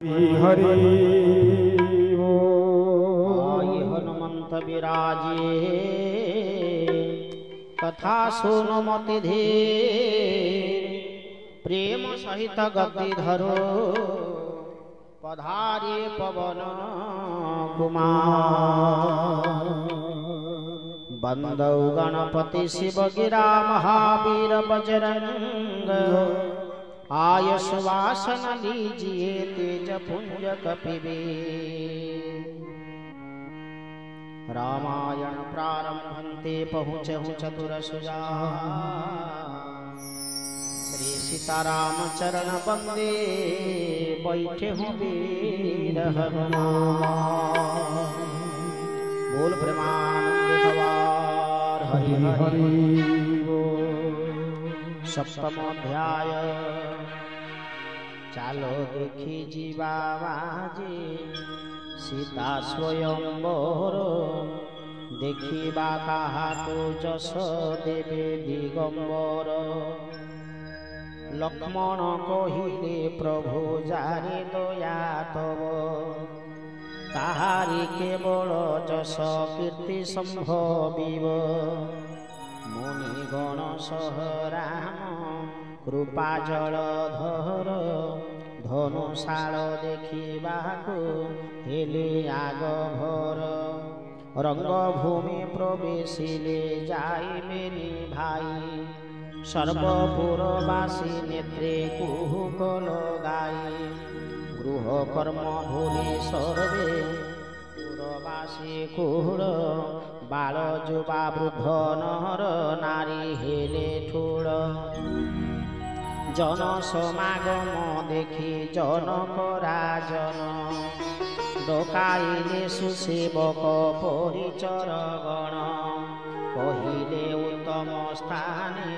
हरि ये हनुमंत विराजे कथा सुनो मति धीर प्रेम सहित गति धरो पधारे पवन कुमार। बंदौ गणपति शिव गिरा महावीर बजरंग आय सुवासन लीजिए तेज पुंज कपिबे। रामायण प्रारंभन्ते पहुँचहु चतुर सुजा श्री सीताराम चरण बंदे बैठे हूँ वीर हनुमान। बोल प्रेमानंद सवार हरि हरि। सप्तम अध्याय चालो देखी जीवा बाजे सीता स्वयंवर देखिबा काहाकु जस देवे दिगंबर। लक्ष्मण कहिले प्रभु जारे दया तब ताहारी केवल जस कीर्ति संभविव। मुनिगण सह राम कृपा जलधर धनुषाल देखिबाकु हेले आग भर। रंगभूमि प्रवेशिले जाइबेनि भाई सर्वपुरवासी नेत्रे कुहुक लगाई। गृह कर्म भूलि सर्वे पुरवासी कुहुड़ बाल युवा वृद्ध नर नारी हेले ठुड़। जन समागम देखि जनक राजन डकाइले सुसेवक परिचरगण। कहिले उत्तम स्थाने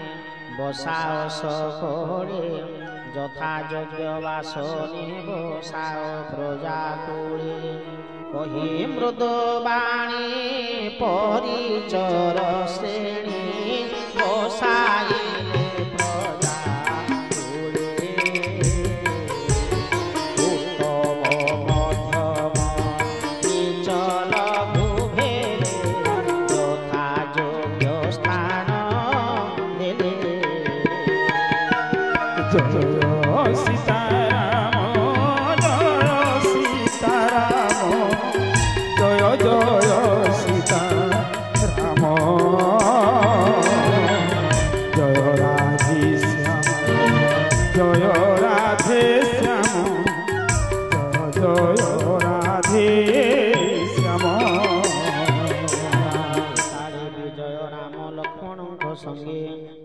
बसाओ सकळे यथा यज्ञ वासने बसाओ प्रजाकुले। कहि मृदुवाणी परिचर श्रेणी बसाइले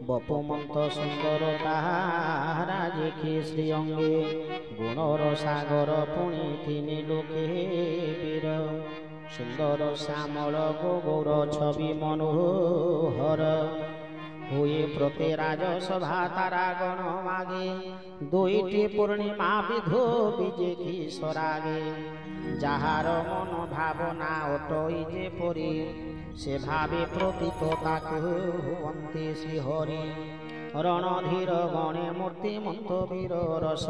बपुमंत सुंदर ताहारा देखि श्री अंगे गुणर सागर पुणी तिनि लोके वीर। सुंदर श्यामल गौर छवि मनोहर हुए प्रति राजसभा तारा गण मागे। दुईटी पूर्णिमा विधो विजे की सरागे जाहार मन भावना अटई जे परी से भावे प्रतीत ताकु हुवन्ति श्रीहरि। रणधीर गणे मूर्तिमंत वीर रस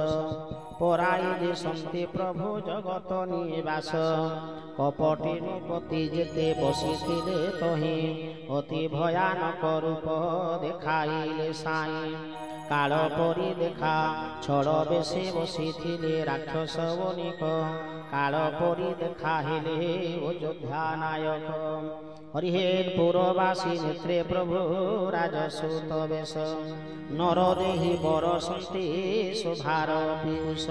पराइले सन्ति प्रभु जगत निवास। कपटी नृपति जेते बसिथिले तहि अति भयानक रूप देखाइले साई। काल परी देखा छड़ बेशे बसिथिले राक्षस वनिक काल परी देखाइले अयोध्या नायक। हरिहेर पुरवासी नेत्रे प्रभु राजसूत बेश नर देहि बरसन्ति शोभार पीयूष।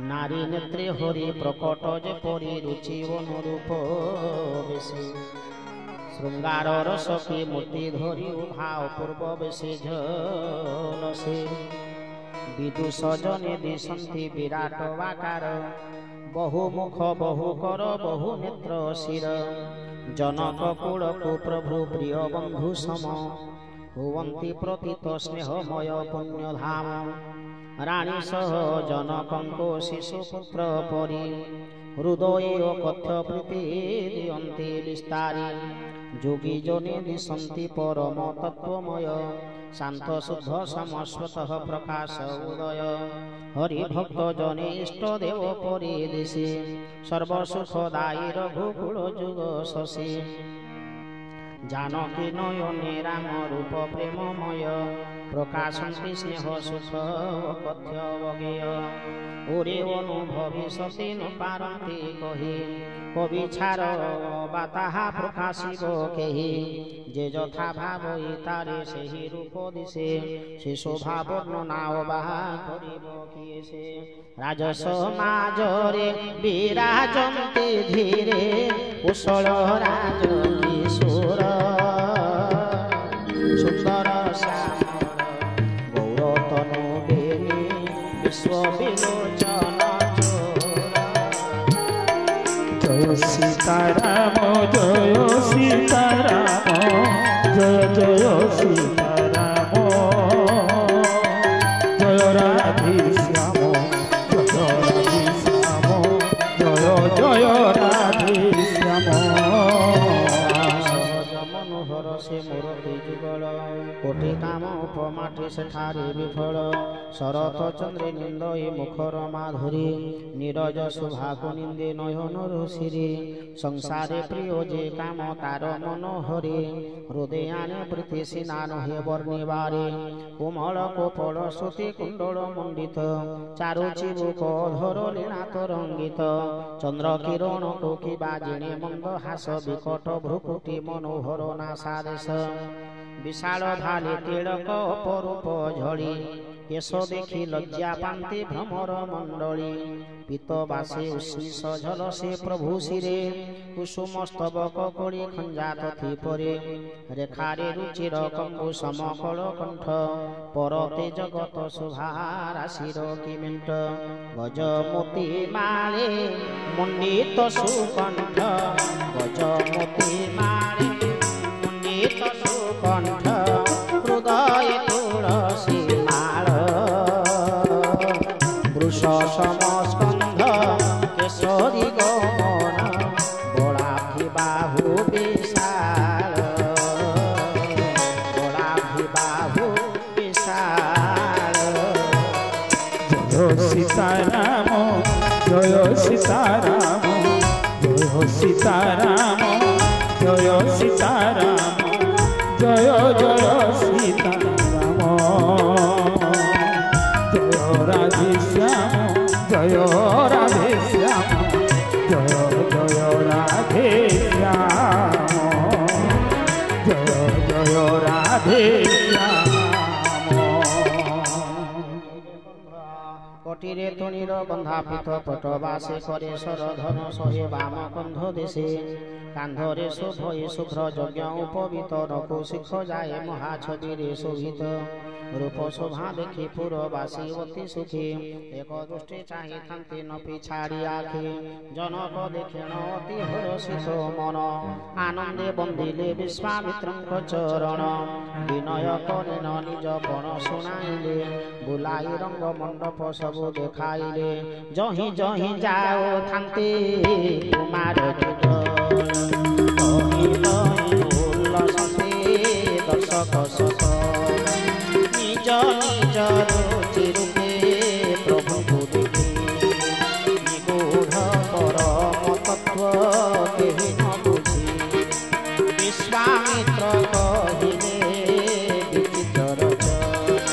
नारी नेत्रे हरि प्रकट जेपरि रुचि अनुरूप बेशी। श्रृंगार रस की मूर्ति धरि उभा अपूर्व बेशी झलसे। विदुष जने दिशन्ति विराट वाकार बहुमुख बहुकर बहु नेत्र शिर। जनक कुलकु प्रभु प्रिय बंधु सम हुवन्ति प्रतीत स्नेहमय पुण्यधाम। राणी सह जनकंको शिशुपुत्र परि हृदय कथ्य प्रीति दियन्ति विस्तारी। जोगी जने दिशन्ति परम तत्वमय शांत शुद्ध समस्वत प्रकाश उदय हरिभक्त जने इष्ट देव परिदिशि सर्वसुखदायी रघुकुल जुग शशि जानकी नयने राम रूप प्रेममय प्रकाशन्ति स्नेह सुख कथ्य अवगेय ओरे अनुभवी सती न पारन्ति कहि कवि छार बा ताहा प्रकाशिब केहि जे यथा भावई तारे सेहि रूप दिशे से शोभा वर्णना बा करिब किए से राजसमाजरे विराजन्ति धीरे कुशल राज किशोर सुंदर श्यामल गौरतनु बेनी विश्व विलोचन जय सीताराम जय सीताराम जय जय सीताराम जय राधे श्याम जय राधे श्याम जय जय राधे श्याम मनोहर से मूर्ति जुगल कोटि काम उपमाटे सेठारे विफल शरत चंद्रे निंदये मुखर माधुरी नीरज शोभा निंदे नयन ऋषिरे संसारे प्रिय जे काम तार मनोहरे हृदयाने प्रीति सिनान हे वर्णिवारे कोमल कोपल श्रुति कुंडल मंडित चारु चिबुक धर लीला तरंगित चंद्र किरण कोकी बाजिणे मंद हास विकट भ्रुकुटी मनोहर नासादेश विशाल भाले तिलक अपरूप झड़ी केश देखी लज्जा पांते भ्रमर मंडली पीतबासे उश्मिष झलसे प्रभु शिरे कुसुम स्तबक कड़ी खंजा तथि परे रेखारे रुचिर कंबु समकल कंठ परते जगत शोभा राशिर किमेंट गजमोती माले मुंडित सुकंठ गजमोती माले मुंडित सुकंठ हृदय तुलसी माल वृष समस्कंध केशरी गमन बड़ाभि बाहु विशाल बड़ाभि बाहु विशाल जय सीताराम जय सीताराम जय सीताराम जय सीताराम जय जय सीताराम जय राधे श्याम जय राधे श्याम जय जय राधे श्याम जय जय राधे श्याम कटिरे तणीर बंधा पीठ पटवासे करे सरधन सहे बाम कंध देशे कांधरे शोभये शुभ्र यज्ञ उपवीत रघु शिख जाए महाछवि शोभित रूप शोभा देखी पुरवासी अति सुखी एक दृष्टि चाही थांती न पिछाड़ी आखि जनक देखेण अति हर्षित मन आनंदे बंदिले विश्वामित्रंक चरण विनय करेन निज पण शुणाइले बुलाई रंग मंडप सबु देखाइले जही जही जाओ थांती कुमार दर्शक सकल निज निज रुचि रूपे प्रभु देखी निगूढ़ परम तत्व केहि न बुझी विश्वामित्र कहिले विचित्र रचन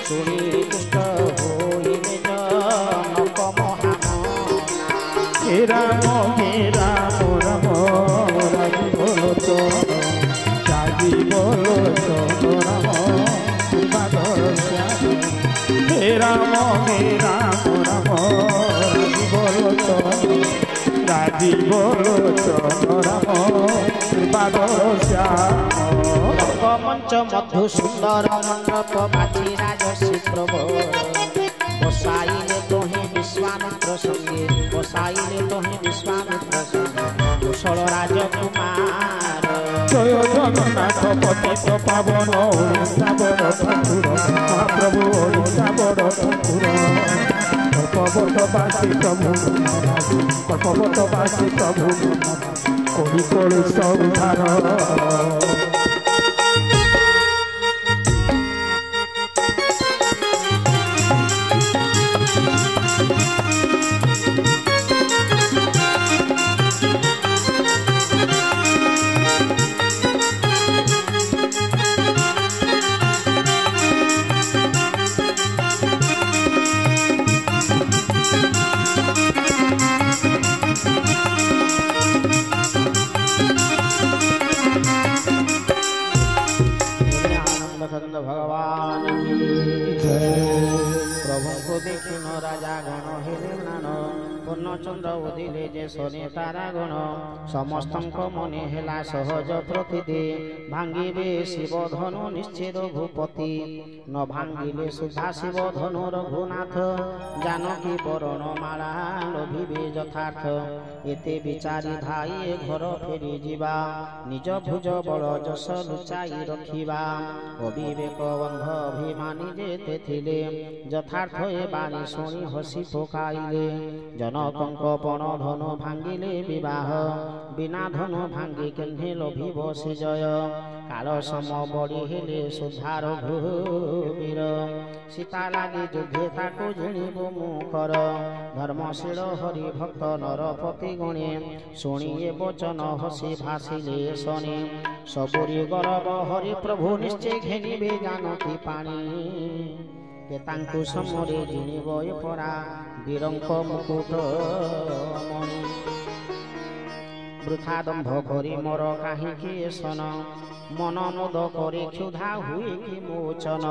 शुणी दुष्ट होइले जनक महामना हे राम राम राम बोलो तो राजी बोलो तो राम हे राम राम राजी बोलो तो राजी बोलो तो राम मंच मधु सुंदर मंडप बाची राजसी प्रभर बसाइले तोहि विश्वामित्र संगे बसाइले तोहि विश्वामित्र संगे कुशल राजकुमार जय जगन्नाथ पतित पावन ओडिशा बड़ ठाकुर महाप्रभु ओडिशा बड़ ठाकुर कल्पवटवासी प्रभु कल्पवटवासी प्रभु कोड़ी कोड़ी सब उधार ହେଲେ ମ୍ଳାନ ପୂର୍ଣ୍ଣଚନ୍ଦ୍ର ଉଦିଲେ ଯେ ଶନି ତାରାଗଣ ସମସ୍ତଙ୍କ ମନେ ହେଲା ସହଜ ପ୍ରତୀତି ଭାଙ୍ଗିବେ ଶିବ ଧନୁ ନିଶ୍ଚିତ ଭୂପତି ନ ଭାଙ୍ଗିଲେ ସୁଧା ଶିବ ଧନୁ ରଘୁନାଥ ଜାନକୀ ବରଣ ମାଳା ଲୋଭିବେ ଯଥାର୍ଥ ଏତେ ବିଚାରି ଧାଇ ଘର ଫେରି ଯିବା ନିଜ ଭୁଜ ବଳ ଯଶ ଲୁଚାଇ ରଖିବା ଅବିବେକ ବନ୍ଧ ଅଭିମାନୀ ଯେତେ ଥିଲେ ଯଥାର୍ଥ ଏ ବାଣୀ ଶୁଣି ହସି ପକାଇଲେ ଜନକଙ୍କ ପଣ ଧନୁ ଭାଙ୍ଗିଲେ ବିବାହ ବିନା ଧନୁ ଭାଙ୍ଗି କେହ୍ନେ ଲୋଭିବ ସେ ଜୟ କାଳ ସମ ବଢ଼ି ହେଲେ ସୁଧାର ଘୃବୀର ସୀତା ଲାଗି ଯୁଦ୍ଧେ ତାକୁ ଜିଣିବୁ ମୁଖର ଧର୍ମଶୀଳ ହରି ଭକ୍ତ ନରପତି ଗଣେ ଶୁଣିଏ ବଚନ ହସି ଭାସିଲେ ଶନି ସବୁରି ଗରବ ହରି ପ୍ରଭୁ ନିଶ୍ଚୟ ଘେନିବେ ଜାନକୀ ପାଣି କେ ତାଙ୍କୁ ସମରେ ଜିଣିବ ଏ ପରା ବୀରଙ୍କ ମୁକୁଟ ମଣି ବୃଥା ଦମ୍ଭ କରି ମୋର କାହିଁକି ସନ ମନ ମୁଦ କରି କ୍ଷୁଧା ହୁଏ କି ମୋଚନ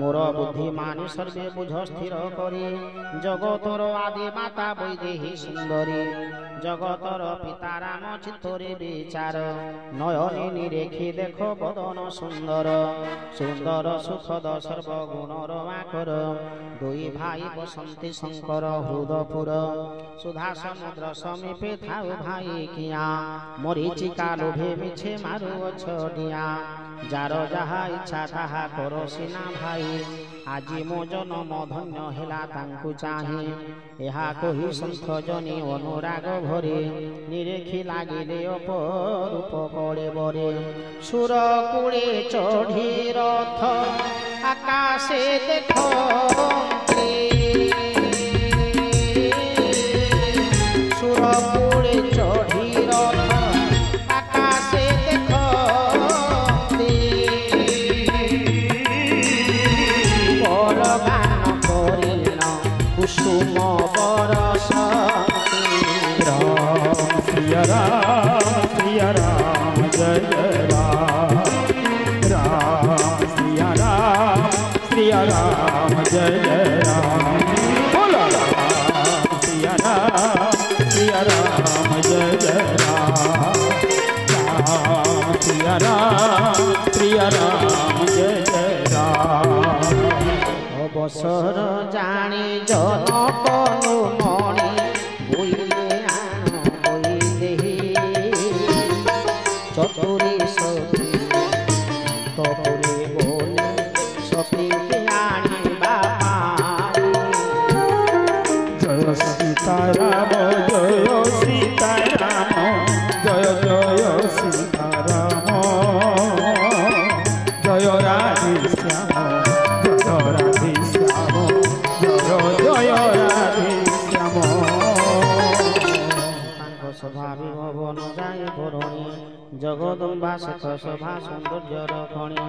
ମୋର ବୁଦ୍ଧି ମାନି ସର୍ବେ ବୁଝ ସ୍ଥିର କରି ଜଗତର ଆଦି ମାତା ବୈଦେହୀ ସୁନ୍ଦରୀ ଜଗତର ପିତା ରାମ ଚିତ୍ତରେ ବିଚାର ନୟନି ନିରେଖି ଦେଖ ବଦନ ସୁନ୍ଦର ସୁନ୍ଦର ସୁଖଦ ସର୍ବଗୁଣର ଆକର ଦୁଇ ଭାଇ ବସନ୍ତି ଶଙ୍କର ହୃଦପୁର ସୁଧା ସମୁଦ୍ର ସମୀପେ ଥାଉ ଭାଇ କିଆ ମରିଚିକା ଲୋଭେ ମିଛେ ମାରୁଅଛ ଡିଆ ଯାର ଯାହା ଇଚ୍ଛା ତାହା କର ସିନା ଭାଇ ଆଜି ମୋ ଜନମ ଧନ୍ୟ ହେଲା ତାଙ୍କୁ ଚାହିଁ ଏହା କହି ସନ୍ଥ ଜନି ଅନୁରାଗ ଭରେ ନିରେଖି ଲାଗିଲେ ଅପରୂପ କଳେ ବରେ ସୁର କୂଳେ ଚଢ଼ି ରଥ ଆକାଶେ ଦେଖନ୍ତି ସୁର କୂଳେ ଚଢ଼ି ରଥ ଆକାଶେ ଦେଖନ୍ତି ପରଗାନ କରିନ କୁସୁମ ବରସ सिया राम जय जय राम राम सिया राम जय जय राम बोलो राम सिया राम जय जय राम राम सिया राम जय जय राम অবসর জানি জনকনু মণি বইলে আন বই দেহি চতুরি সখী তপুরে বলে সখীকে আনিবা পারি जय सीताराम जय सीताराम जय जय सीताराम जय राधे श्याम जय राधे श्याम जय जय राधे श्याम ତାଙ୍କ ସଭା ବିଭବନ ଯାଏ ବରଣୀ ଜଗଦମ୍ବା ଶେଷ ସଭା ସୌନ୍ଦର୍ଯ୍ୟର ଖଣି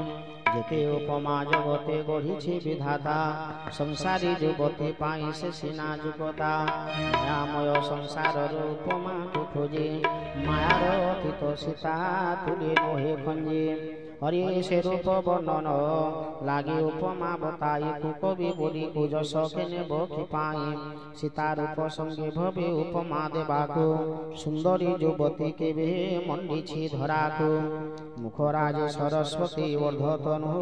ଯେତେ ଉପମା ଜଗତେ ଗଢ଼ିଛି ବିଧାତା ସଂସାରୀ ଯୁବତୀ ପାଇଁ ସେ ସିନା ଯୁବତା ମାୟାମୟ ସଂସାରର ଉପମାକୁ ଖୋଜେ ମାୟାର ଅତୀତ ସୀତା ତୁଲେ ନୋହେ ଖଞ୍ଜେ हरि से रूप वर्णन लागे उपमा बताई कवि बोली को जस केने बखि पाई सीता रूप संगे भवे उपमा देबाको सुंदरी युवती केवे मंडिछि धराको मुखराज सरस्वती वर्धतनु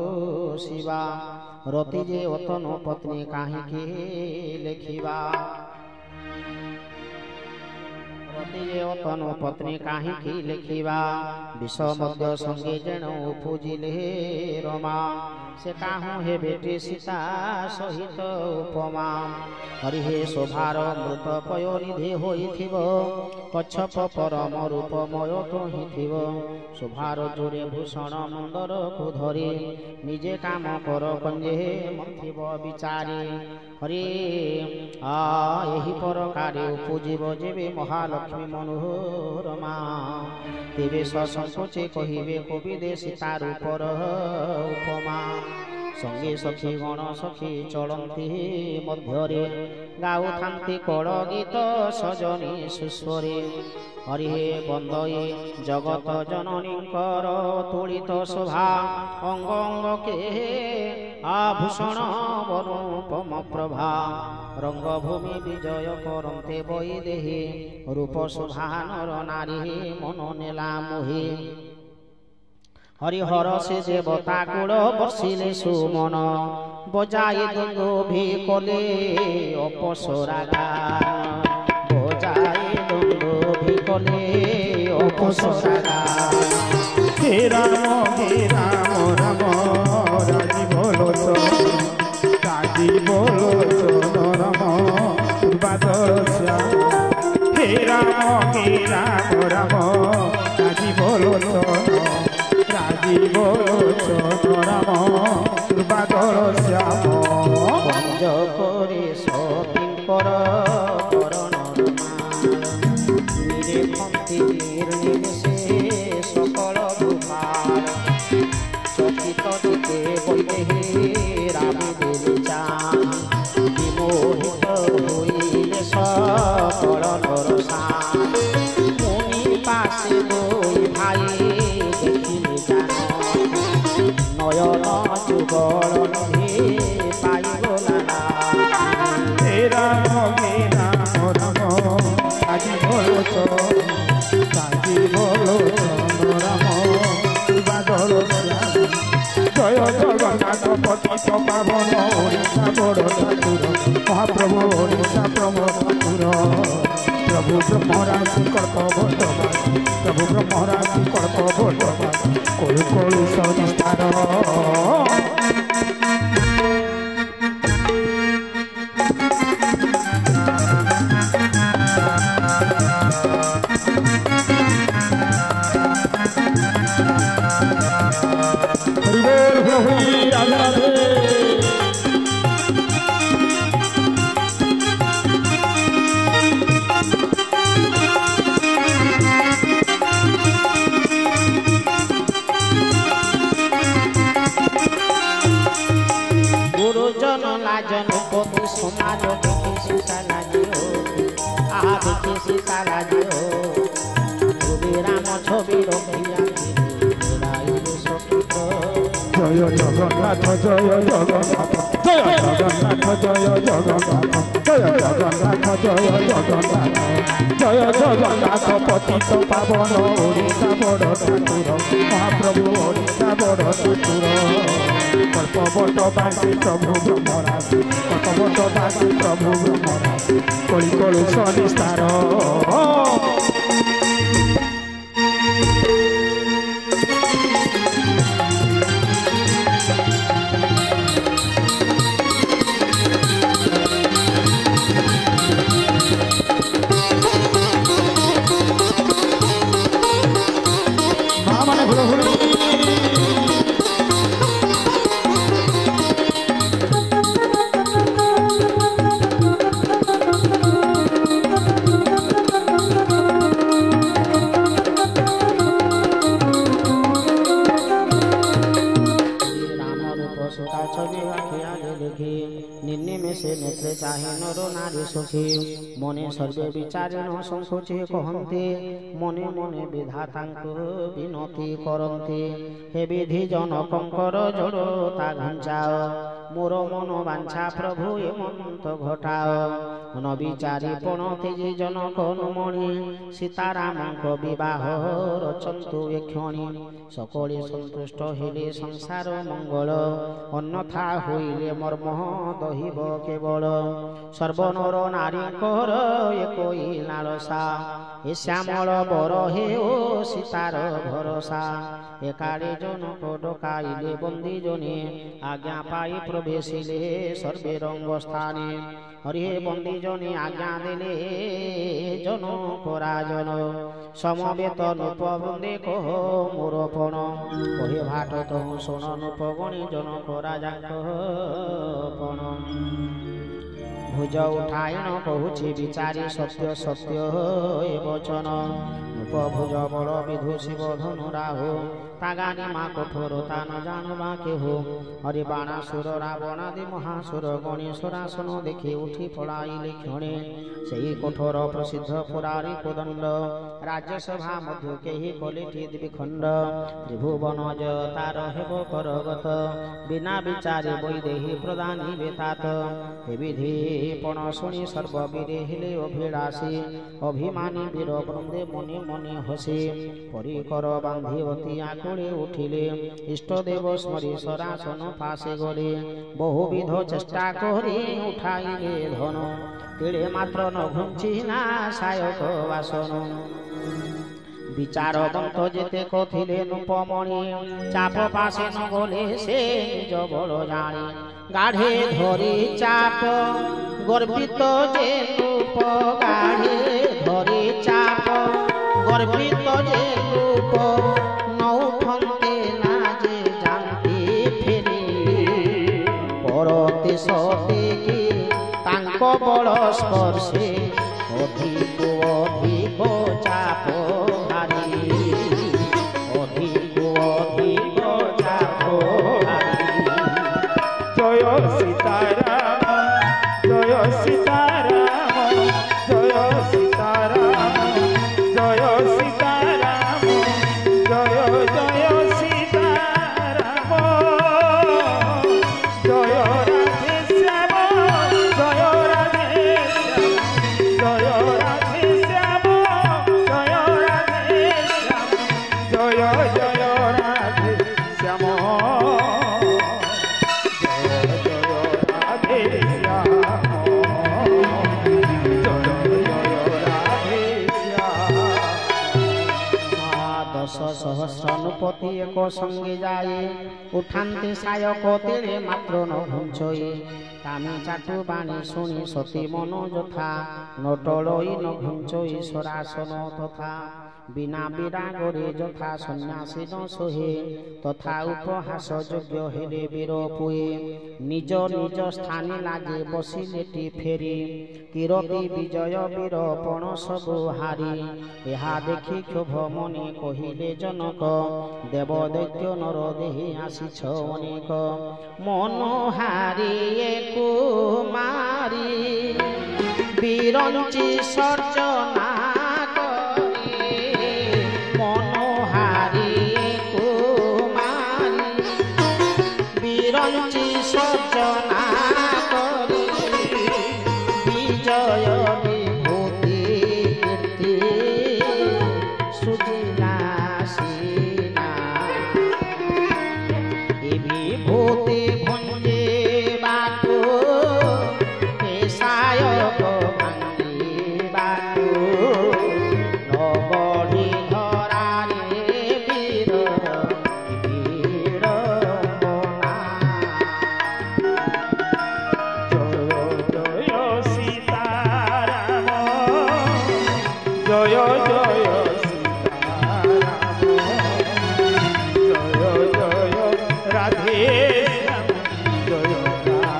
शिवा रति जे अतनु पत्नी काहिके लेखिबा तनु पत्नी काहिकी लेखिबा विष मध्य संगे जेण उपजिले रमा से काहू हे बेटी सीता सहित उपमा हरि हे शोभार मृत पयोनिधि होइथिब कच्छप परम रूपमय तोहि थिब शोभार जोरे भूषण मुंदर को धरी निजे काम कर कंजे मंथिब विचारी हरि एहि प्रकारे उपजीव जेबे महालक्ष्मी मनोरमा तेबे ससंकोचे कहिबे कवि दे सीता रूपर उपमा संगे सखी गण सखी चलती मध्यरे गाउथांती कड़ गीत सजनी सुस्वरे हरि हे बंदये जगत जननीकर तुलित शोभा अंग अंग के आभूषण वरूपम प्रभा रंगभूमि विजय करते बईदेही रूप शोभानर नारी मन नेला मोही हरिहर से देवता कूल बर्षिले सुमन बजाई दुंदुभि कले अपसरा गान बजाई दुंदुभि कले अपसरा गान हे राम राम राजीव लोचन राजीव लोचन राम बादल श्याम हे राम राम राजीव लोचन राजीव लोचन राम बादल श्याम पंज करे सपिंकर सकल भूपाल चकित दिखे बईदेही रामी देवी चान विमोहित होइले सकल नरसान मुनि पासे दुई भाई देखिले जान नयन जुगल नभि पाइगला हे राम राम राजीव लोचन राजीव लोचन राम बादल श्याम जय जगन्नाथ पतित पावन ओडिशा बड़ ठाकुर महाप्रभु ओडिशा प्रभु ठाकुर प्रभु ब्रह्मराज कर्तव्यवास प्रभु ब्रह्मराज कर्तव्यवास कोलु कोलु संस्कार गुरुजन लाजन पति समाज देखी सीता लाजी हो देखी सीता लाजी हो राम छवि रखिया जय जगन्नाथ जय जगन्नाथ जय जगन्नाथ जय जगन्नाथ जय जगन्नाथ जय जगन्नाथ जय जगन्नाथ पतित पावन ओडिशा बड़ ठाकुर महाप्रभु ओडिशा बड़ ठाकुर कल्पवटवासी प्रभु ब्रह्मराज कल्पवटवासी प्रभु ब्रह्मराज कଳି कळु सनिस्तार नेत्रे चाहे नर नारी सुखी मने सर्वे विचारिण संकोचे कहन्ते मने मने विधाता विनती करन्ते हे विधि जनकंकर जड़ता घंचाओ मोर मन वांछा प्रभु एमंत घटाओ न विचारी पण तेजी जनक नुमणि सीतारामक विवाह रचन्तु एक्षणी सकले सन्तुष्ट हेले संसार मंगल अन्यथा होइले मर्म दहिब केवल सर्वनर नारीकर एकई लालसा ए श्यामल बर हे ओ सीतार भरोसा एकाले जनक डकाइले बंदी जने आज्ञा पाई प्रवेशिले सर्वे रंग स्थाने हरि बंदी जने आज्ञा देले जनक राजन समवेत नूप बंदे कह मोर पण कहे भाट तहु सुन नूप गणी जनक राजा पण भुज उठायन कहूछि विचारी सत्य सत्य ए वचन नूप भुज बड़ विधु शिव धनु राहु तागानी मा कठोर ता न जानवा केहु हरि बाणासुर रावणादि महासुर गणेशरासन देखि उठी पलाइले क्षणे सेही कठोर प्रसिद्ध पुरारी कोदंड राज्यसभा मध्य केही कलिठी द्विखंड त्रिभुवन जतार हेब करगत बिना विचारे वैदेही प्रदानी बेतात हे विधि পণ শুনি সর্ববীরে হেলে অভিলাষী অভিমানী বীর বৃন্দে মনে মনে হসে পরিকর বান্ধি অতি আকুলে উঠিলে ইষ্টদেব স্মরি সরাসন পাশে গলে বহুবিধ চেষ্টা করে উঠাইলে ধন তিলে মাত্র ন ঘুঞ্চি না সায়ক বাসন বিচারবন্ত যেতে কথিলে নূপমণি চাপ পাশে ন গলে সে নিজ বল জানি গাঢ়ে ধরি চাপ গর্বিত যে রূপ গাঢ়ে ধরি চাপ গর্বিত যে রূপ নৌফন্তে না যে জানতে ফেরি পরতে সতে কি তাঙ্ক বল স্পর্শে অধিক অধিক চাপ হারি অধিক অধিক চাপ হারি জয় সীতারাম জয় সীতারাম জয় সীতারাম জয় সীতারাম জয় জয় সীতারাম জয় রাধে শ্যাম জয় রাধে শ্যাম জয় রাধে শ্যাম জয় রাধে শ্যাম জয় জয় রাধে শ্যাম সহস্রনুপতি এক সঙ্গে যায় উঠান্তে সায়ক তেড়ে মাত্র ন ঘুঞ্চয়ে কামি চাটু বাণী শুনি সতী মনো যথা নটলই ন ঘুঞ্চই সরাসন তথা বিনা বিরাগরে যথা সন্ন্যাসী ন সোহে তথা উপহাস যোগ্য হেলে বীর পুয়ে নিজ নিজ স্থানে লাগে বসিলেটি ফেরি কিরতি বিজয় বীর পণ সবু হারি এহা দেখি ক্ষোভ মনে কহিলে জনক দেব দৈত্য নর দেহি আসিছ অনেক মনোহারি কুমারী বিরঞ্চি সর্জনা বিরঞ্চি সর্জনা করি বিজয় বিভূতি কীর্তি সুজিলা সিনা এ বিভূতি ভঞ্জে বাটু হে সায়ক ভাঙ্গি বাটু নগড়ি ধরারে বীর বীর জয় জয় সীতারাম জয় জয় রাধে শ্যাম জয়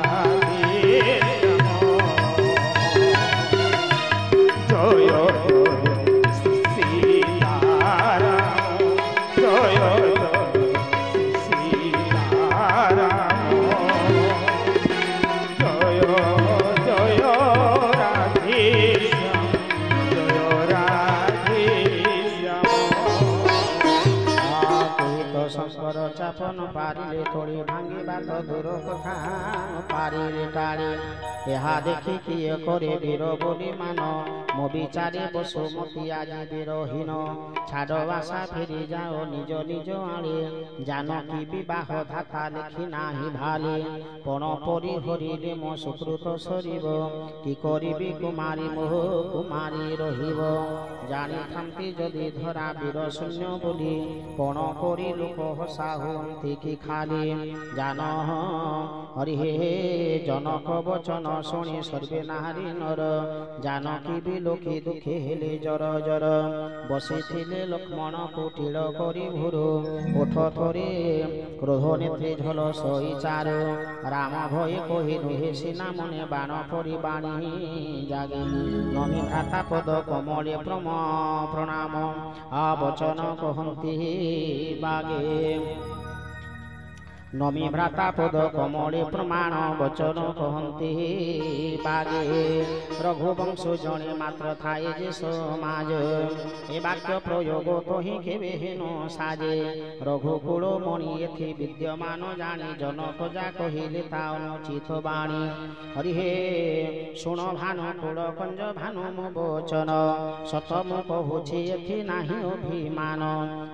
রাধে শ্যাম জয় সীতারাম জয় সীতারাম জয় জয় রাধে শ্যাম শঙ্কর চাপন পারিলে তোড়ি ভাঙিবা তো দূর কথা পারিলে টাড়ি এহা দেখি কিয়ে করে বীর বলি মান মো বিচারে বসুমতী আজি বীরহীন ছাড় আশা ফেরি যাও নিজ নিজ আড়ে জানকী বিবাহ ধাতা লিখি নাহি ভালে পণ পরি হরিলে মো সুকৃত সরিব কি করিবি কুমারী মোহ কুমারী রহিব জানি থামতি যদি ধরা বীর শূন্য বলি পণ করি লোক হসা হুঁতি কি খালি জান হরি হে জনক বচন শুনি সর্বে নারী নর জানকী বিলোকি দুঃখে হেলে জর জর বসিছিলে লক্ষ্মণ কুটিল করি ভুরু ওঠ থরে ক্রোধ নেত্রে ঝল সই চার রাম ভয়ে কহি নুহে সিনা মনে বাণ পরি বাণী জাগে নমি ভ্রাতা পদ কমলে প্রণাম আবচন কহন্তি বাগে नमी भ्राता पद कमले प्रमाण वचन कहती बागे रघुवंश जणे मात्र थाए जे समाज ए वाक्य प्रयोग तो ही केवे हेन साजे रघुकुल मणि एथि विद्यमान जानी जनक जा कहिले ता अनुचित बाणी हरि हे शुण भानु कुल कंज भानु मो वचन सत मु कहूछि एथि नाही अभिमान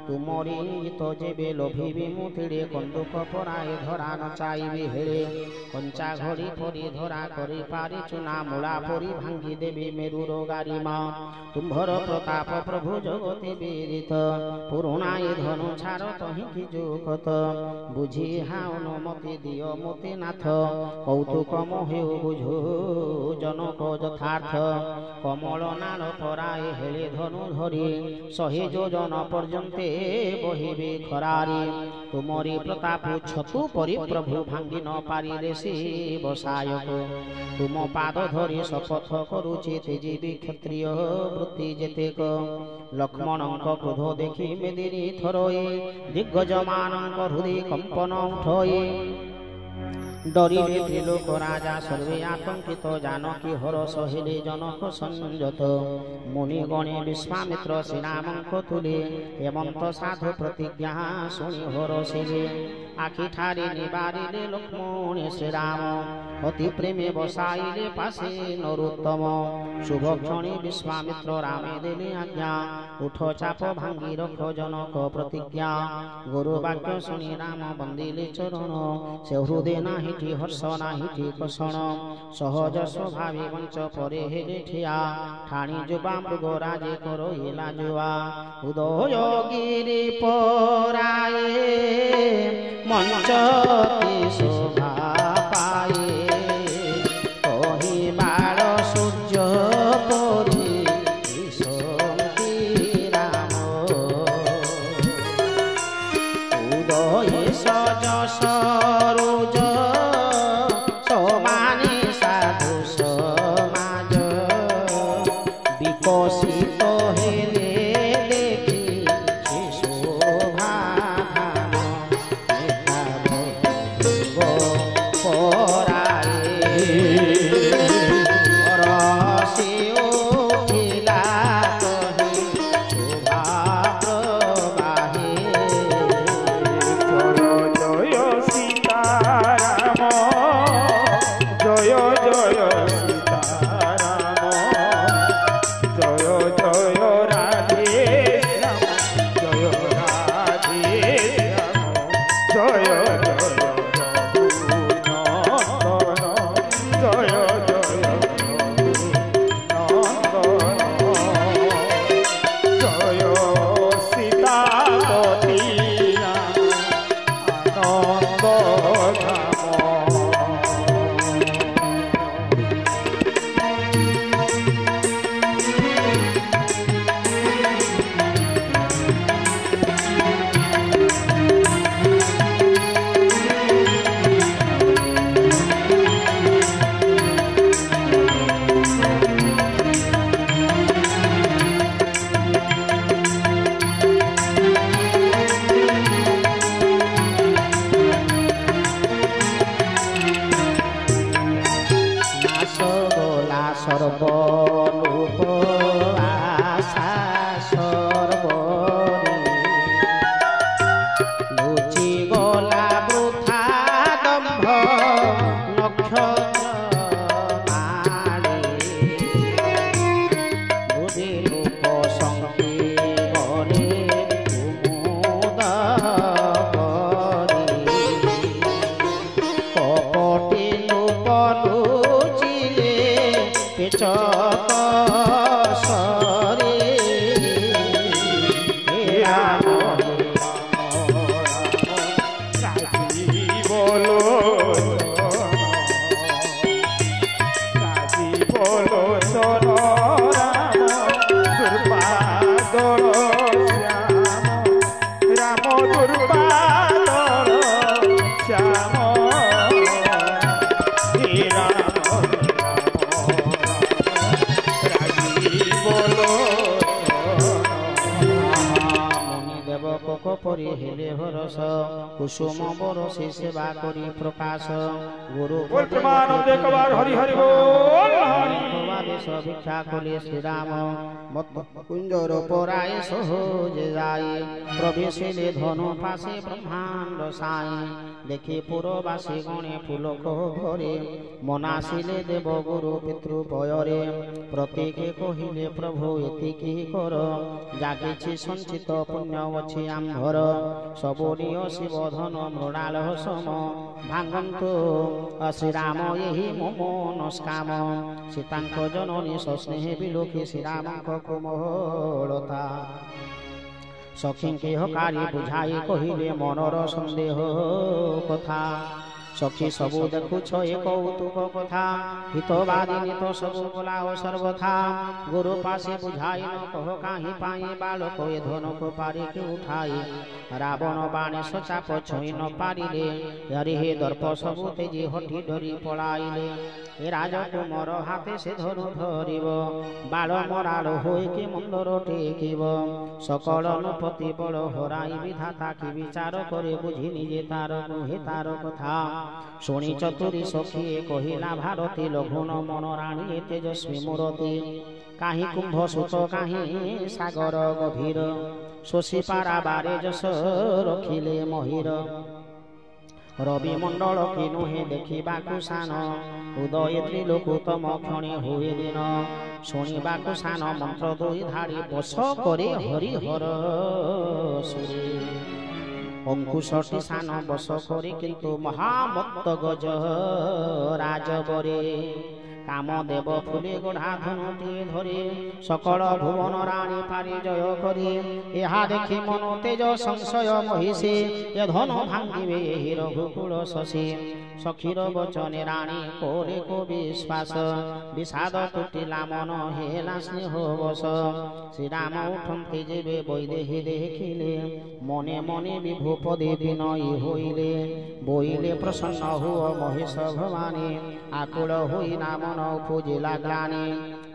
तुमरी गीत जेबे लोभिबी मुथिड़े कंदुक पराए धरा न चाइबी हेले कंचा घड़ी परी धरा करी पारी चुना मूला परी भांगी देवी मेरुर गारिमा तुम्भर प्रताप प्रभु जगति विदित पुरुणा ये धनु छार तहि कि जुकत बुझी हाउन मति दियो मोति नाथ कौतुक मोहे बुझु जनक यथार्थ कमल नाल पराए हेले धनु धरी शहे योजन पर्यन्ते बहिबे खरारी तुमरी प्रताप छतु परि प्रभु भांगी न पारी रे शिव सायक तुम पाद धरी शपथ करुछि तेजीबी क्षत्रिय वृत्ति जेतेक लक्ष्मणଙ୍କ क्रोध देखि मेदिनी थरोई दिग्गजमानଙ୍କ हृदय कंपन उठोई डरिले त्रिलोक राजा सर्वे आतंकित जानकी हर सहेले जनक संयत मुनि गणे विश्वामित्र श्रीरामଙ୍କ तुले हेमंत साधु प्रतिज्ञा शुणी हरसिले आखि ठारी निबारिले लक्ष्मण श्रीराम अति प्रेमे बसाइले पासे नरोत्तम शुभ क्षणी विश्वामित्र रामे देले आज्ञा उठ चाप भांगी रख जनक प्रतिज्ञा गुरु वाक्य शुणी राम बंदिले चरण से हृदय नाही हर्ष नाही कषण सहज स्वभावी वंच परे हेले ठिया ठाणी जुबा मृग राजे करो हेला जुआ उदय गिरि पराए मंच शोभा पाए कही बाल सूर्य परी राम उदय सज सरोज विकसित हेले देखी शोभा सर्वरूप आशा सर्वरी लुचि गला वृथा दम्भ नक्षत्र बुद्धि लोक संकीर्णे कुमुद कपटी लोक लुचिले पेचक सरे राम बोलो चरण राम दुर्पादल श्याम राम दुर्पादल श्याम পরি হেলে হরস কুসুম বরসে সেবা করি প্রকাশ গুরু দেশ ভিক্ষা করি শ্রীরাম কুঞ্জর পরায় সহজে যাই প্রবেশিলে ধনু পাশে ব্রহ্মাণ্ড সাই দেখি পুরবাসী গণে পুলক ঘরে মনাসিলে দেব গুরু পিতৃ পয়রে প্রত্যেকে কহিলে প্রভু এতিকি কর জাগিছি সঞ্চিত পুণ্য ଅଛି ଆମ୍ଭର ସବୁ ନିଅ ଶିବ ଧନ ମୃଣାଳ ସମ ଭାଙ୍ଗନ୍ତୁ ଶ୍ରୀରାମ ଏହି ମୋ ମନସ୍କାମ ସୀତାଙ୍କ ଜନନୀ ସସ୍ନେହ ବିଲୋକି ଶ୍ରୀରାମଙ୍କ କୋମଳତା ସଖୀଙ୍କି ହକାରି ବୁଝାଇ କହିଲେ ମନର ସନ୍ଦେହ କଥା सखी सबु देखुछ ए कौतुक कथा हितवादी नित सबु बोलाओ सर्वथा गुरु पासे बुझाई न कह काहि पाई बालक ए धन को पारी के उठाई रावण बाणे सचाप छुई न पारिले हरि हे दर्प सबु तेजी हटी डरी पलाइले ए राजकुमार हाथे से धनु धरिब बाल मराल होई के मंदर टेकिब सकल नृपति बल हराई विधाता की विचार करे बुझी निजे तार नुहे तार कथा शुणी चतुरी सखी कहिला भारती लघुन मन राणी तेजस्वी मूर्ति काहि कुंभ सुत काहि सागर गभीर शोषी पारा बारे जस रखिले महिर रवि मंडल की नुहे देखिबाकु सान उदय त्रिलोकोत्तम क्षणे हुए दिन शुणिबाकु सान मंत्र दुई धाड़ी बस करे हरिहर सुरे अंकुशटी सान बस करे किंतु महामत्त गज राजबरे कामदेव फुले गढ़ा धनुटे धरे सकल भुवन राणी पारी जय करे ଏହା ଦେଖି ମନ ତେଜ ସଂଶୟ ମହିଷେ ଏ ଧନ ଭାଙ୍ଗିବେ ଏହି ରଘୁକୁଳ ଶଶୀ ସଖୀର ବଚନେ ରାଣୀ କୋରେ କୋ ବିଶ୍ୱାସ ବିଷାଦ ତୁଟିଲା ମନ ହେଲା ସ୍ନେହ ବଶ ଶ୍ରୀରାମ ଉଠନ୍ତି ଯେବେ ବୈଦେହୀ ଦେଖିଲେ ମନେ ମନେ ବିଭୂପଦେ ବିନୟୀ ହୋଇଲେ ବୋଇଲେ ପ୍ରସନ୍ନ ହୁଅ ମହେଶ ଭବାନୀ ଆକୁଳ ହୋଇ ନାମ उपजिला ग्लानी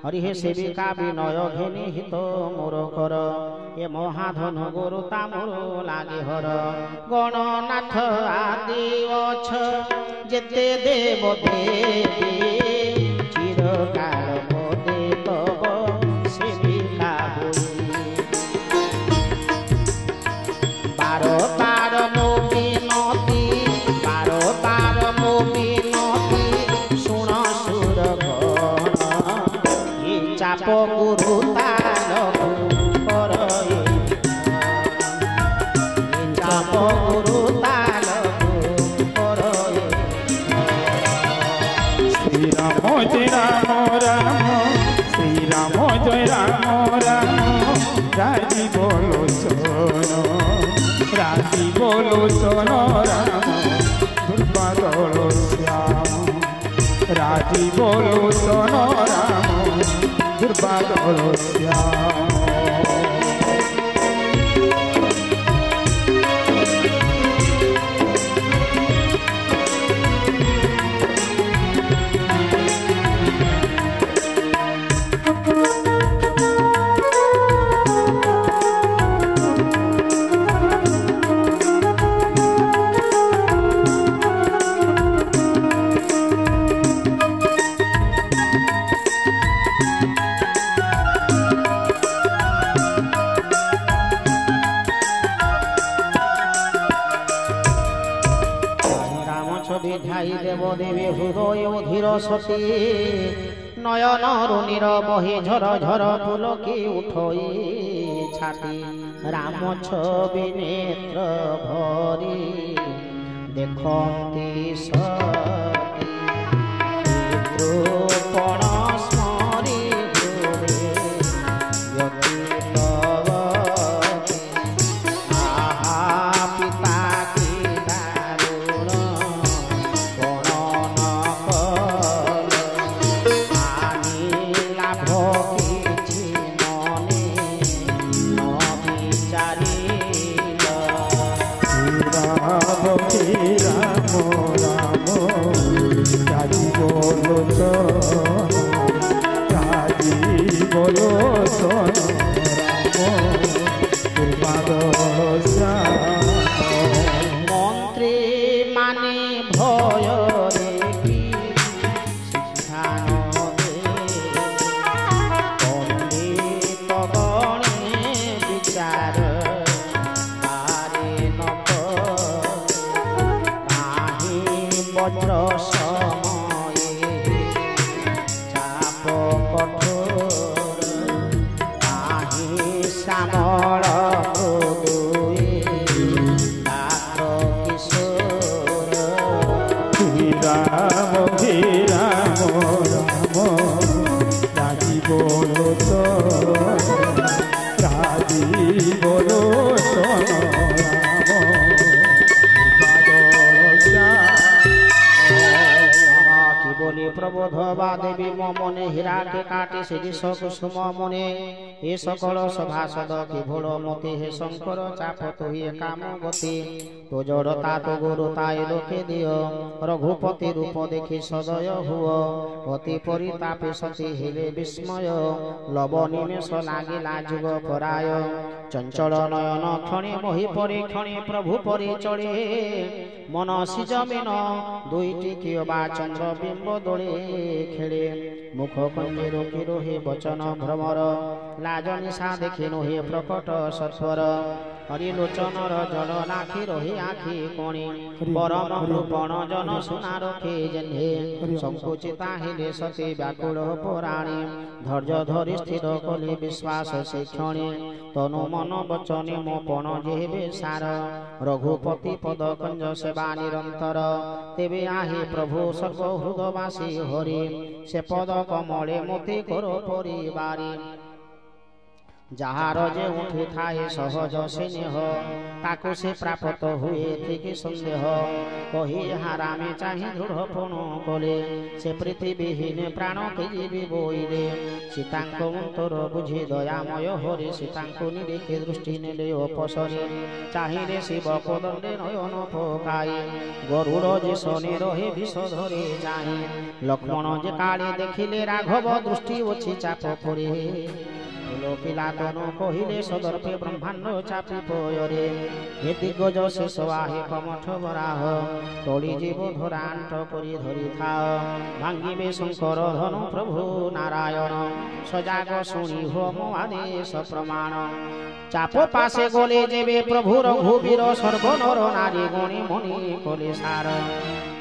हरिहे सेविका विनय घेनी हित मोर कर ए महाधन गुरुता मोर लागे हर गणनाथ आदि अछ जेते देव देवी चिरकाल पदे तब सेविका बार तार मोबी नदी बार तार मोबी चाप गुरु ताल कर चाप गुरु ताल कर श्री राम जय राम राम श्री राम जय राम राम राजी बोलो सोनो राम दुर्बादलो श्याम राजी बोलो सोनो राम दुर्बादलो श्याम देव देवी हृदय धीर सती नयन रुनिर बही झर झर पुलकी उठई छाती राम छवि नेत्र भरी देखती सती पितृपण स्मरी পাদ মন্ত্রী মানে ভয়রে কি শিক্ষা নদে পণ্ডিত গণে বিচার পারে নক কাহি বজ্র সময়ে চাপ কঠোর কাহি শ্যামଳ মৃদুয়ে ডাক কিশোর রাম রাম রাম রাজীব রাজীব কি বলি প্রবোধ বা দেবী মনে হীরাকে কাটে শিরিষ কুসুম মনে এ সকল সভাসদ কি ভোল মতে হে শঙ্কর চাপ তুই কামবতী তো জড়তা তো গুরু তাই লোকে দিও রঘুপতি রূপ দেখি সদয় হুয় অতি পরিতাপে সতী হেলে বিস্ময় লব নিমেষ লাগিলা যুগ পরায় চঞ্চল নয়ন ক্ষণে মোহি পরে ক্ষণে প্রভু পরে চড়ে মন সিজমিন দুইটি কিয়বা চন্দ্র বিম্ব দোলে খেলে মুখ কঞ্জে রোকি রোহে বচন ভ্রমর লাজ নিশা দেখি নোহে প্রকট সত্বর হরিলোচনর জল নাখি রহি আখি কোণে পরম কৃপণ জন সুনা রখে জেহে সংকুচিতা হেলে সতী ব্যাকুল পুরাণে ধৈর্য ধরি স্থির কলি বিশ্বাস সে ক্ষণে তনু মন বচনে মো পণ যেবে সার রঘুপতি পদ কঞ্জ সেবা নিরন্তর তেবে আহে প্রভু সর্বহৃদবাসী হরি সে পদ কমলে মতে কর পরিবারে যাহার যে উঠে থাকে সহজ স্নেহ তাকু সে প্রাপ্ত হুয়ে থেকে সন্দেহ কহি হারামে চাহি দৃঢ় প্রণ কলে সে পৃথিবীহীনে প্রাণ কে জীবি বইলে সীতাঙ্ক অন্তর বুঝি দয়াময় হরে সীতাঙ্ক নিরেখে দৃষ্টি নেলে অপসরে চাহিলে শিব কদণ্ডে নয়ন ফোকাই গরুড় যে শনে রহে বিষ ধরে যাই লক্ষ্মণ যে কালে দেখিলে রাঘব দৃষ্টি অছি চাপ পরে লোকিলাতনু কহিলে সদর্পে ব্রহ্মাণ্ড চাপি পয়রে হে দিগ্গজ শেষ আহে কমঠ বরাহ তলি জীব ধরান্ত করি ধরি থাও ভাঙ্গিবে শঙ্কর ধনু প্রভু নারায়ণ সজাগ শুনি হোম আদেশ প্রমাণ চাপ পাশে গলে যেবে প্রভু রঘুবীর সর্বনর নারী গণি মণি কলে সার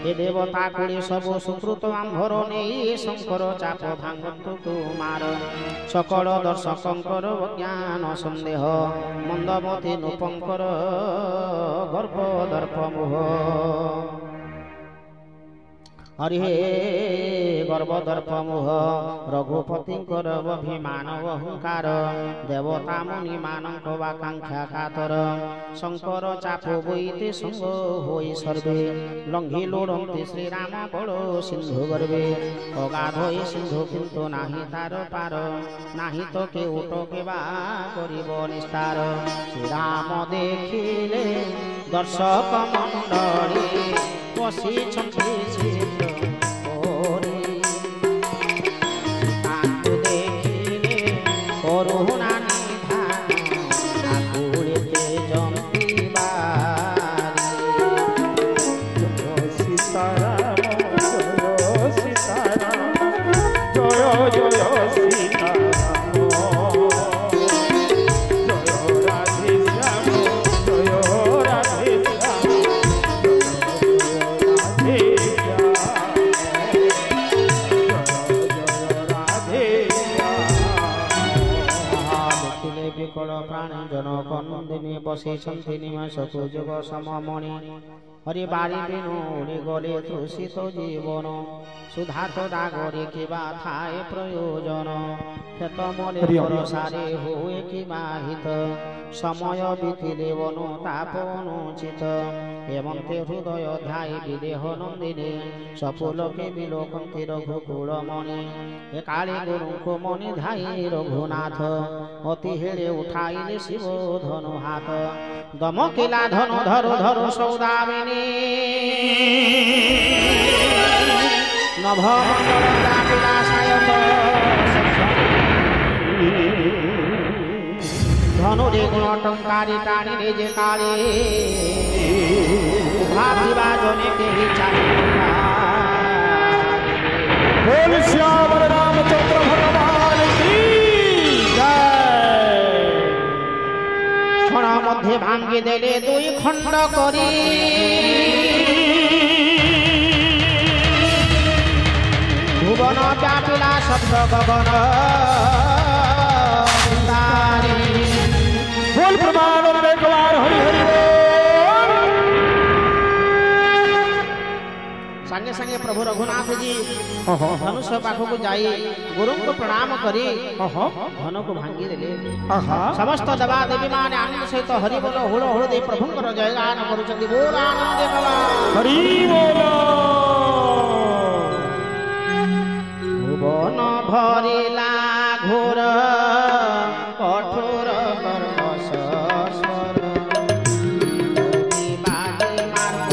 হে দেবতা কুড়ি সবু সুকৃত আম্ভর নেই শঙ্কর চাপ ভাঙ্গন্তু কুমার সকল দর্শকঙ্কর জ্ঞান সন্দেহ মন্দমতি নূপঙ্কর গর্ভ দর্প মোহ হরি হে গর্ভদর্প মোহ রঘুপতিঙ্কর অভিমান অহংকার দেবতা মুনি মানঙ্ক আকাঙ্ক্ষা কাতর শঙ্কর চাপ বইতে সঙ্গ হই সর্বে লঙ্ঘি লোড়ন্তে শ্রীরাম বড় সিন্ধু গর্বে অগাধ এই সিন্ধু কিন্তু নাহি তার পার নাহি তো কেউ টোকে বা করিব নিস্তার শ্রীরাম দেখিলে দর্শক মণ্ডলী বসিছন্তি চিত্র করে তাଙ୍କୁ ଦେଖିଲେ କରୁଣା ନିଧାନ ଆକୁଳିତେ ଜମ୍ପିବାରେ ସୀତାରାମ ଜୟ ସୀତାରାମ ଜୟ ଜୟ ସୀତାରାମ জনকন্দিনী বসিছন্তি নিমেষকু যুগ সমমণি হরি বাড়ি বিনু উড়ি গলে তৃষিত জীবন সুধাত ডাগরে কিবা থায় প্রয়োজন ক্ষেত মনে ভরসারে হুয়ে কিবা হিত সময় বিতিলে অনুতাপ অনুচিত হেমন্তে হৃদয় ধ্যায় বিদেহ নন্দিনী সপুলকে বিলোকন্তি রঘুকুল মণি এ কালে গুরুଙ୍କୁ মণি ধাই রঘুনাথ অতি হেড়ে উঠাইলে শিব ধনু হাত দমকিলা ধনু ধরু ধরু সৌদামিনী নভমণ্ডল দাবিলাসায়ত ଧନୁରେ ଗୁଣ ଟଙ୍କାରେ ଟାଣିଲେ ଯେ କାଳେ ଭାବିବା ଜନେ କେହି ଚାହିଁବା बोल श्याम रामचंद्र भगवान की जय। क्षण मध्य भांगी देले दुई खंड करी भुवन व्यापिला शब्द गगन बोल प्रमाण एक बार हरि हरि बोल। संगे संगे प्रभु रघुनाथ जी धनुष पाखक जाई गुरु को प्रणाम करी धन को भांगी देले समस्त देवा देवी माने आनंद सहित हरि बोल हुड़ हुड़ दे प्रभुंकर जयगान करुचंदी बोल आनंद कला हरि बोल। भुवन भरिला घोर कठोर कर्म सस्वर बाजे मार्ग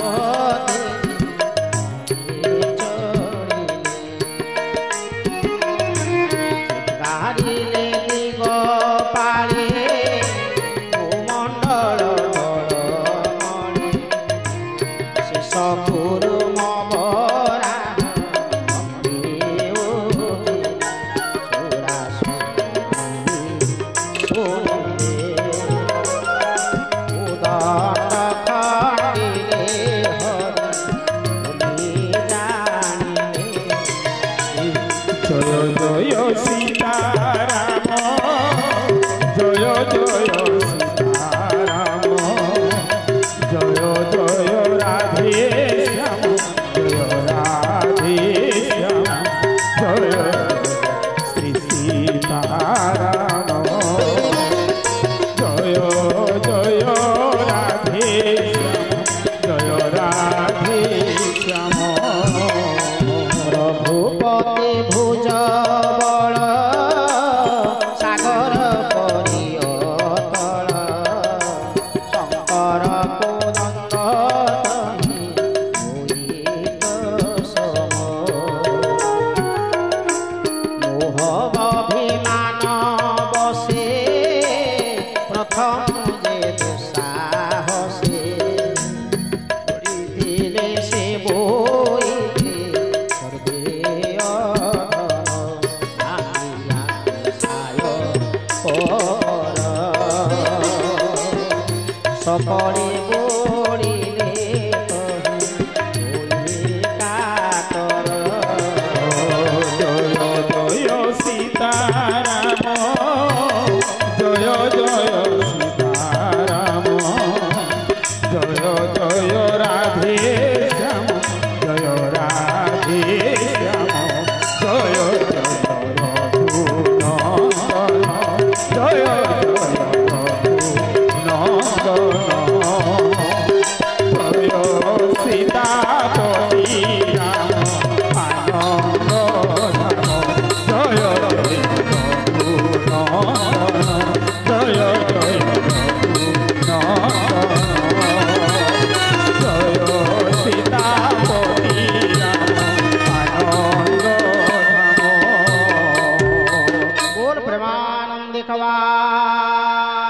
गारिले दिग पाळे भूमंडल मणि शेष कुरुम बरा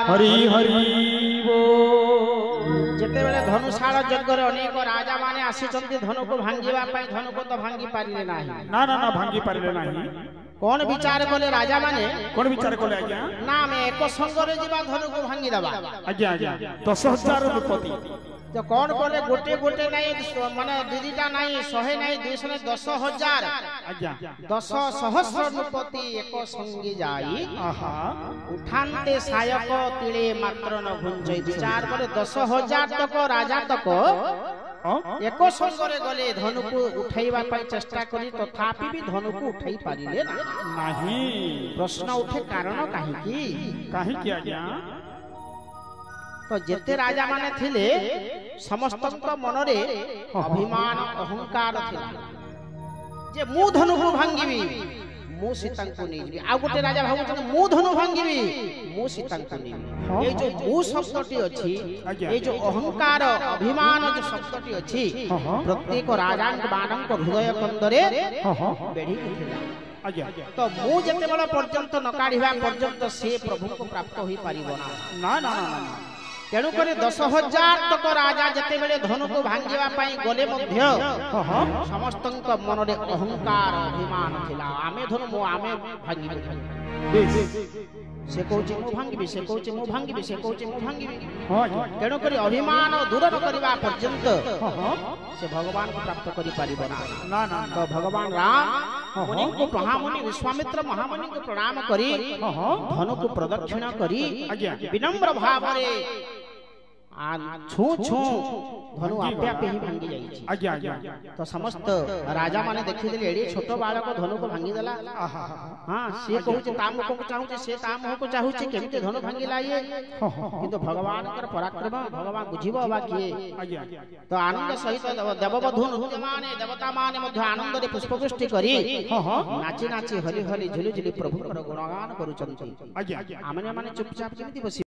हरि हरि जेतेबेले धनुषाल यज्ञ अनेक राजा माने आसीचंती धनु को भांगीबा पई धनु को तो भांगी पारिले नाही ना ना ना भांगी पारिले नाही कौन विचार कले राजा माने कौन विचार कले आज्ञा ना में एक संगरे जीवा धनु को भांगी दबा आज्ञा आज्ञा 10,000 रुपति तो कौन कले गोटे गोटे नहीं माने दीदीटा नहीं 100 नहीं 200 नहीं 10,000 आज्ञा 10,000 रुपति एक संगी जाई आहा उठानते सायक तिले मात्र न घुंचई विचार करे 10,000 तक राजा तक एक संगरे गले धनु को उठाइबा पई चेष्टा करी तथापि भी धनु को उठाई पारिले नाही प्रश्न उठे कारण काहे की आज्ञा तो जेते राजा माने थिले समस्त मन रे अभिमान अहंकार थिला जे मु धनु को भांगीबी मु सीता को नेबी आ गोटे राजा भाबु मु धनु भांगीबी मु सीता को नेबी ए जो मु शब्दटी अछि ए जो अहंकार अभिमान जो शब्दटी अछि प्रत्येक राजांक बाणंक हृदय कंदरे बेढी उठिला आज्ञा तो मु जते बेला पर्यंत न काढिबा पर्यंत से प्रभु को प्राप्त होई परिबो ना ना ना ना तेणु कर 10,000 तक राजा जते बेले धनु को भांगिबा पई गले मध्य समस्त मन रे अहंकार अभिमान थिला आमे धनु मो आमे भांगिबे से कहूचे मु भांगिबे से कहूचे मु भांगिबे से कहूचे मु भांगिबे तेणु कर अभिमान दूर न करबा पर्यंत से भगवान को प्राप्त करि परिबो ना ना तो भगवान राम मुनि को महामुनि विश्वामित्र महामुनि को प्रणाम करी धनु को प्रदक्षिणा करी विनम्र भाव रे छू छू धनु आपे आपे ही भांगी जाई आज्ञा आज्ञा तो समस्त राजा माने देखि देले एडी छोट बालक धनु को भांगी देला हां से कहूचे ताम को चाहूचे से ताम को चाहूचे केमिते धनु भांगी लाइए किंतु भगवान कर पराक्रम भगवान बुझिबो बा किए आज्ञा तो आनंद सहित देवबधू नृत्य माने देवता माने मध्य आनंद रे पुष्पवृष्टि करी नाची नाची हली हली झुली झुली प्रभु कर गुणगान करूचंती आज्ञा आमने माने चुपचाप केमिति बसी